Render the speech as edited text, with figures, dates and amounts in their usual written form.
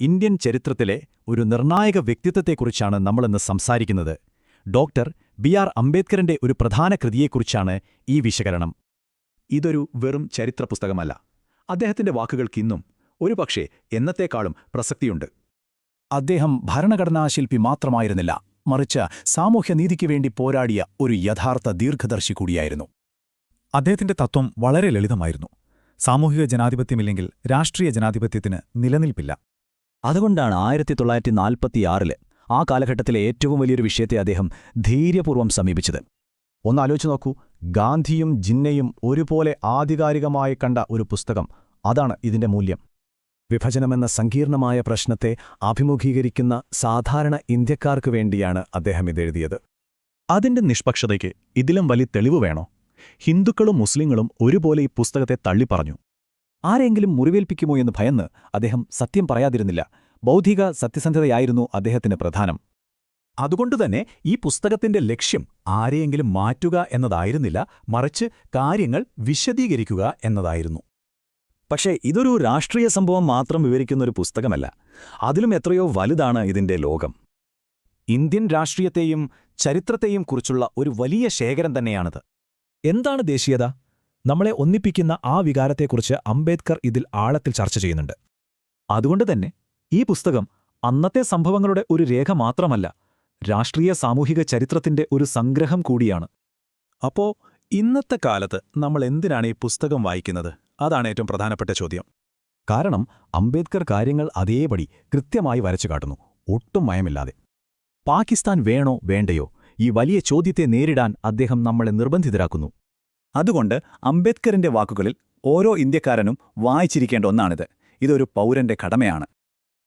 Indian ചരിത്രത്തിലെ ഒരു നിർണായക വ്യക്തിത്വത്തെക്കുറിച്ചാണ് നമ്മളിന്ന് സംസാരിക്കുന്നത്. Doctor BR. അംബേദ്കറിന്റെ ഒരു പ്രധാന കൃതിയെക്കുറിച്ചാണ് ഈ വിശകലനം. ഇതൊരു വെറും ചരിത്ര പുസ്തകമല്ല. അദ്ദേഹത്തിന്റെ വാക്കുകൾക്കിന്നും ഒരുപക്ഷേ എന്നത്തേക്കാളും പ്രസക്തിയുണ്ട്. അദ്ദേഹം ഭരണഘടനാശില്പി മാത്രമായിരുന്നില്ല, മറിച്ച് സാമൂഹ്യനീതിക്ക് വേണ്ടി പോരാടിയ ഒരു യഥാർത്ഥ ദീർഘദർശി കൂടിയായിരുന്നു. അദ്ദേഹത്തിന്റെ തത്വം വളരെ ലളിതമായിരുന്നു. സാമൂഹിക ജനാധിപത്യമില്ലെങ്കിൽ രാഷ്ട്രീയ ജനാധിപത്യത്തിന് നിലനിൽപ്പില്ല. അതുകൊണ്ടാണ് 1946 ആ കാലഘട്ടത്തിലെ ഏറ്റവും വലിയൊരു വിഷയത്തെ അദ്ദേഹം ധൈര്യപൂർവ്വം സമീപിച്ചത്. ഒന്നാലോചിച്ചു നോക്കൂ, ഗാന്ധിയും ജിന്നയും ഒരുപോലെ ആധികാരികമായി കണ്ട ഒരു പുസ്തകം. അതാണ് ഇതിന്റെ മൂല്യം. വിഭജനമെന്ന സങ്കീർണമായ പ്രശ്നത്തെ അഭിമുഖീകരിക്കുന്ന സാധാരണ ഇന്ത്യക്കാർക്ക് വേണ്ടിയാണ് അദ്ദേഹം ഇതെഴുതിയത്. അതിന്റെ നിഷ്പക്ഷതയ്ക്ക് ഇതിലും വലിയ തെളിവ് വേണോ? ഹിന്ദുക്കളും മുസ്ലിങ്ങളും ഒരുപോലെ ഈ പുസ്തകത്തെ തള്ളിപ്പറഞ്ഞു. ആരെങ്കിലും മുറിവേൽപ്പിക്കുമോ എന്ന് ഭയന്ന് അദ്ദേഹം സത്യം പറയാതിരുന്നില്ല. ബൗദ്ധിക സത്യസന്ധതയായിരുന്നു അദ്ദേഹത്തിന് പ്രധാനം. അതുകൊണ്ടുതന്നെ ഈ പുസ്തകത്തിന്റെ ലക്ഷ്യം ആരെയെങ്കിലും മാറ്റുക എന്നതായിരുന്നില്ല, മറിച്ച് കാര്യങ്ങൾ വിശദീകരിക്കുക എന്നതായിരുന്നു. പക്ഷേ ഇതൊരു രാഷ്ട്രീയ സംഭവം മാത്രം വിവരിക്കുന്നൊരു പുസ്തകമല്ല. അതിലും എത്രയോ വലുതാണ് ഇതിന്റെ ലോകം. ഇന്ത്യൻ രാഷ്ട്രീയത്തെയും ചരിത്രത്തെയും കുറിച്ചുള്ള ഒരു വലിയ ശേഖരം തന്നെയാണിത്. എന്താണ് ദേശീയത? നമ്മളെ ഒന്നിപ്പിക്കുന്ന ആ വികാരത്തെക്കുറിച്ച് അംബേദ്കർ ഇതിൽ ആഴത്തിൽ ചർച്ച ചെയ്യുന്നുണ്ട്. അതുകൊണ്ടുതന്നെ ഈ പുസ്തകം അന്നത്തെ സംഭവങ്ങളുടെ ഒരു രേഖ മാത്രമല്ല, രാഷ്ട്രീയ സാമൂഹിക ചരിത്രത്തിന്റെ ഒരു സംഗ്രഹം കൂടിയാണ്. അപ്പോ ഇന്നത്തെ കാലത്ത് നമ്മൾ എന്തിനാണ് ഈ പുസ്തകം വായിക്കുന്നത്? അതാണ് ഏറ്റവും പ്രധാനപ്പെട്ട ചോദ്യം. കാരണം അംബേദ്കർ കാര്യങ്ങൾ അതേപടി കൃത്യമായി വരച്ചു കാട്ടുന്നു, ഒട്ടും മയമില്ലാതെ. പാകിസ്ഥാൻ വേണോ വേണ്ടയോ, ഈ വലിയ ചോദ്യത്തെ നേരിടാൻ അദ്ദേഹം നമ്മളെ നിർബന്ധിതരാക്കുന്നു. അതുകൊണ്ട് അംബേദ്കറിന്റെ വാക്കുകളിൽ ഓരോ ഇന്ത്യക്കാരനും വായിച്ചിരിക്കേണ്ട ഒന്നാണിത്. ഇതൊരു പൗരന്റെ കടമയാണ്.